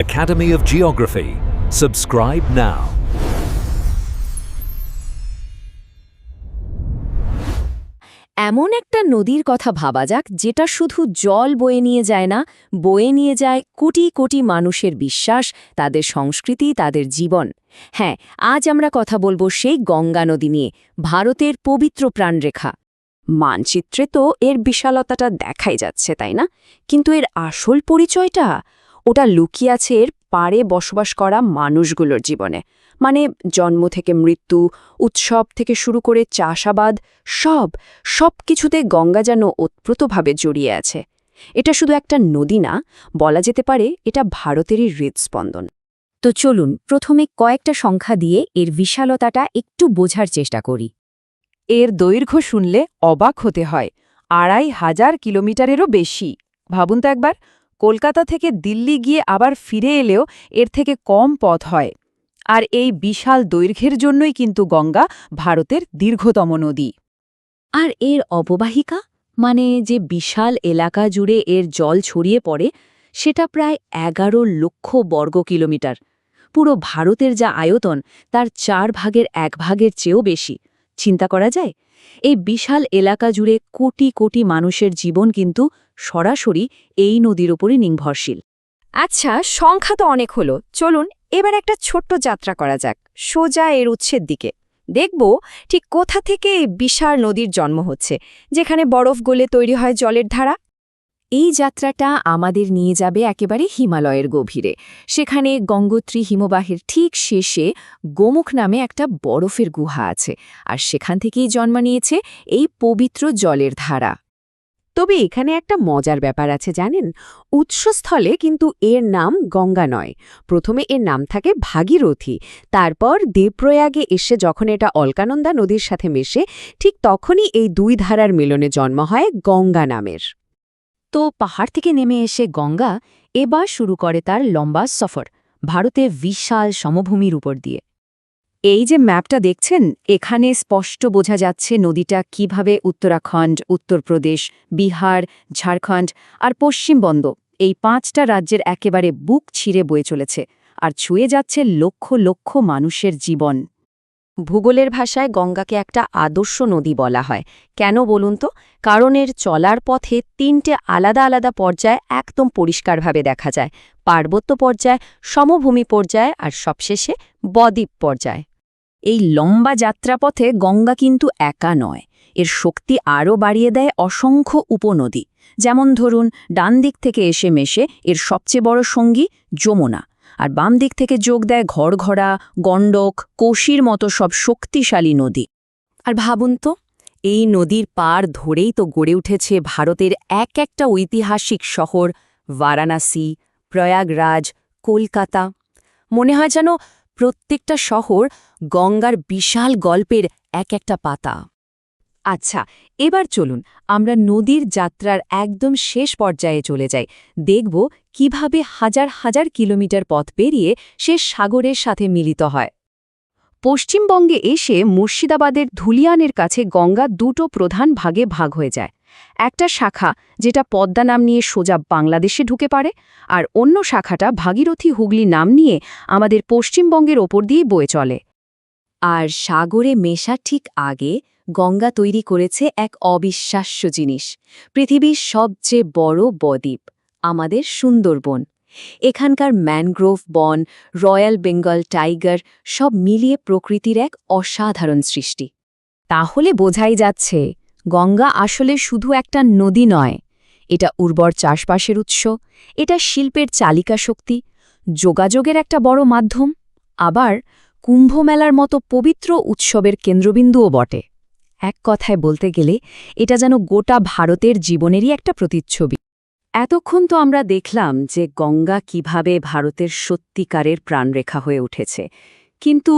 Academy of Geography. Subscribe now. এমন একটা নদীর কথা ভাবা যাক যেটা শুধু জল বয়ে নিয়ে যায় না, বয়ে নিয়ে যায় কোটি কোটি মানুষের বিশ্বাস, তাদের সংস্কৃতি, তাদের জীবন। হ্যাঁ, আজ আমরা কথা বলবো সেই গঙ্গা নদী নিয়ে, ভারতের পবিত্র প্রাণরেখা। মানচিত্রে তো এর বিশালতাটা দেখাই যাচ্ছে, তাই না? কিন্তু এর আসল পরিচয়টা ওটা লুকিয়ে আছে এর পাড়ে বসবাস করা মানুষগুলোর জীবনে। মানে জন্ম থেকে মৃত্যু, উৎসব থেকে শুরু করে চাষাবাদ, সব কিছুতে গঙ্গা যেন ওতপ্রোতভাবে জড়িয়ে আছে। এটা শুধু একটা নদী না, বলা যেতে পারে এটা ভারতেরই হৃদস্পন্দন। তো চলুন প্রথমে কয়েকটা সংখ্যা দিয়ে এর বিশালতাটা একটু বোঝার চেষ্টা করি। এর দৈর্ঘ্য শুনলে অবাক হতে হয়, ২,৫০০ কিলোমিটারেরও বেশি। ভাবুন তো একবার, কলকাতা থেকে দিল্লি গিয়ে আবার ফিরে এলেও এর থেকে কম পথ হয়। আর এই বিশাল দৈর্ঘ্যের জন্যই কিন্তু গঙ্গা ভারতের দীর্ঘতম নদী। আর এর অববাহিকা, মানে যে বিশাল এলাকা জুড়ে এর জল ছড়িয়ে পড়ে, সেটা প্রায় ১১ লক্ষ বর্গ কিলোমিটার। পুরো ভারতের যা আয়তন তার 1/4 চেয়েও বেশি। চিন্তা করা যায়, এই বিশাল এলাকা জুড়ে কোটি কোটি মানুষের জীবন কিন্তু সরাসরি এই নদীর ওপরই নির্ভরশীল। আচ্ছা, সংখ্যা তো অনেক হলো, চলুন এবার একটা ছোট্ট যাত্রা করা যাক সোজা এর উৎসের দিকে। দেখব ঠিক কোথা থেকে এই বিশাল নদীর জন্ম হচ্ছে, যেখানে বরফ গলে তৈরি হয় জলের ধারা। এই যাত্রাটা আমাদের নিয়ে যাবে একেবারে হিমালয়ের গভীরে। সেখানে গঙ্গোত্রী হিমবাহের ঠিক শেষে গোমুখ নামে একটা বরফের গুহা আছে, আর সেখান থেকেই জন্ম নিয়েছে এই পবিত্র জলের ধারা। তবে এখানে একটা মজার ব্যাপার আছে জানেন, উৎসস্থলে কিন্তু এর নাম গঙ্গা নয়। প্রথমে এর নাম থাকে ভাগীরথী, তারপর দেবপ্রয়াগে এসে যখন এটা অলকানন্দা নদীর সাথে মেশে, ঠিক তখনই এই দুই ধারার মিলনে জন্ম হয় গঙ্গা নামের। তো পাহাড় থেকে নেমে এসে গঙ্গা এবার শুরু করে তার লম্বা সফর ভারতের বিশাল সমভূমির উপর দিয়ে। এই যে ম্যাপটা দেখছেন, এখানে স্পষ্ট বোঝা যাচ্ছে নদীটা কিভাবে উত্তরাখণ্ড, উত্তরপ্রদেশ, বিহার, ঝাড়খণ্ড আর পশ্চিমবঙ্গ এই 5টা রাজ্যের একেবারে বুক ছিঁড়ে বয়ে চলেছে, আর ছুঁয়ে যাচ্ছে লক্ষ লক্ষ মানুষের জীবন। ভূগোলের ভাষায় গঙ্গাকে একটা আদর্শ নদী বলা হয়। কেন বলুন তো? কারণ এর চলার পথে 3টে আলাদা আলাদা পর্যায় একদম পরিষ্কারভাবে দেখা যায়: পার্বত্য পর্যায়, সমভূমি পর্যায় আর সবশেষে বদ্বীপ পর্যায়। এই লম্বা যাত্রাপথে গঙ্গা কিন্তু একা নয়, এর শক্তি আরও বাড়িয়ে দেয় অসংখ্য উপনদী। যেমন ধরুন, ডান দিক থেকে এসে মেশে এর সবচেয়ে বড় সঙ্গী যমুনা, আর বাম দিক থেকে যোগ দেয় ঘড়ঘড়া, গণ্ডক, কোশির মতো সব শক্তিশালী নদী। আর ভাবুন তো, এই নদীর পার ধরেই তো গড়ে উঠেছে ভারতের এক একটা ঐতিহাসিক শহর: বারাণসী, প্রয়াগরাজ, কলকাতা। মনে হয় যেন প্রত্যেকটা শহর গঙ্গার বিশাল গল্পের এক একটা পাতা। আচ্ছা, এবার চলুন আমরা নদীর যাত্রার একদম শেষ পর্যায়ে চলে যাই। দেখব কিভাবে হাজার হাজার কিলোমিটার পথ পেরিয়ে সে সাগরের সাথে মিলিত হয়। পশ্চিমবঙ্গে এসে মুর্শিদাবাদের ধুলিয়ানের কাছে গঙ্গা দুটো প্রধান ভাগে ভাগ হয়ে যায়। একটা শাখা যেটা পদ্মা নাম নিয়ে সোজা বাংলাদেশে ঢুকে পারে, আর অন্য শাখাটা ভাগীরথী হুগলি নাম নিয়ে আমাদের পশ্চিমবঙ্গের ওপর দিয়ে বয়ে চলে। আর সাগরে মেশা ঠিক আগে গঙ্গা তৈরি করেছে এক অবিশ্বাস্য জিনিস, পৃথিবীর সবচেয়ে বড় বদ্বীপ, আমাদের সুন্দরবন। এখানকার ম্যানগ্রোভ বন, রয়্যাল বেঙ্গল টাইগার সব মিলিয়ে প্রকৃতির এক অসাধারণ সৃষ্টি। তাহলে বোঝাই যাচ্ছে, গঙ্গা আসলে শুধু একটা নদী নয়, এটা উর্বর চাষবাসের উৎস, এটা শিল্পের চালিকা শক্তি, যোগাযোগের একটা বড় মাধ্যম, আবার কুম্ভমেলার মতো পবিত্র উৎসবের কেন্দ্রবিন্দুও বটে। এক কথায় বলতে গেলে এটা যেন গোটা ভারতের জীবনেরই একটা প্রতিচ্ছবি। এতক্ষণ তো আমরা দেখলাম যে গঙ্গা কিভাবে ভারতের সত্যিকারের প্রাণরেখা হয়ে উঠেছে, কিন্তু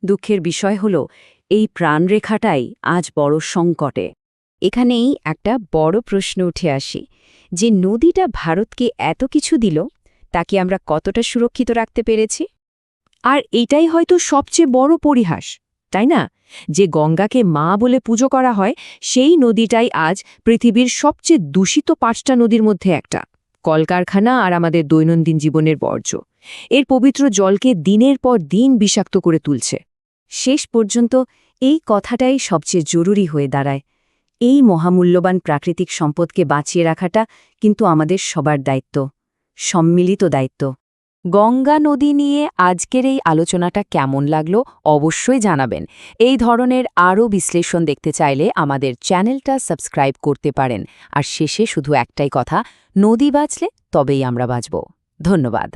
দুঃখের বিষয় হল এই প্রাণরেখাটাই আজ বড় সংকটে। এখানেই একটা বড় প্রশ্ন উঠে আসে, যে নদীটা ভারতকে এত কিছু দিল, তাকে আমরা কতটা সুরক্ষিত রাখতে পেরেছি? আর এটাই হয়তো সবচেয়ে বড় পরিহাস, তাই না? যে গঙ্গাকে মা বলে পুজো করা হয়, সেই নদীটাই আজ পৃথিবীর সবচেয়ে দূষিত 5টা নদীর মধ্যে একটা। কলকারখানা আর আমাদের দৈনন্দিন জীবনের বর্জ্য, এর পবিত্র জলকে দিনের পর দিন বিষাক্ত করে তুলছে। শেষ পর্যন্ত এই কথাটাই সবচেয়ে জরুরি হয়ে দাঁড়ায়। এই মহামূল্যবান প্রাকৃতিক সম্পদকে বাঁচিয়ে রাখাটা কিন্তু আমাদের সবার দায়িত্ব, সম্মিলিত দায়িত্ব। গঙ্গা নদী নিয়ে আজকের এই আলোচনাটা কেমন লাগলো অবশ্যই জানাবেন। এই ধরনের আরও বিশ্লেষণ দেখতে চাইলে আমাদের চ্যানেলটা সাবস্ক্রাইব করতে পারেন। আর শেষে শুধু একটাই কথা, নদী বাঁচলে তবেই আমরা বাঁচব। ধন্যবাদ।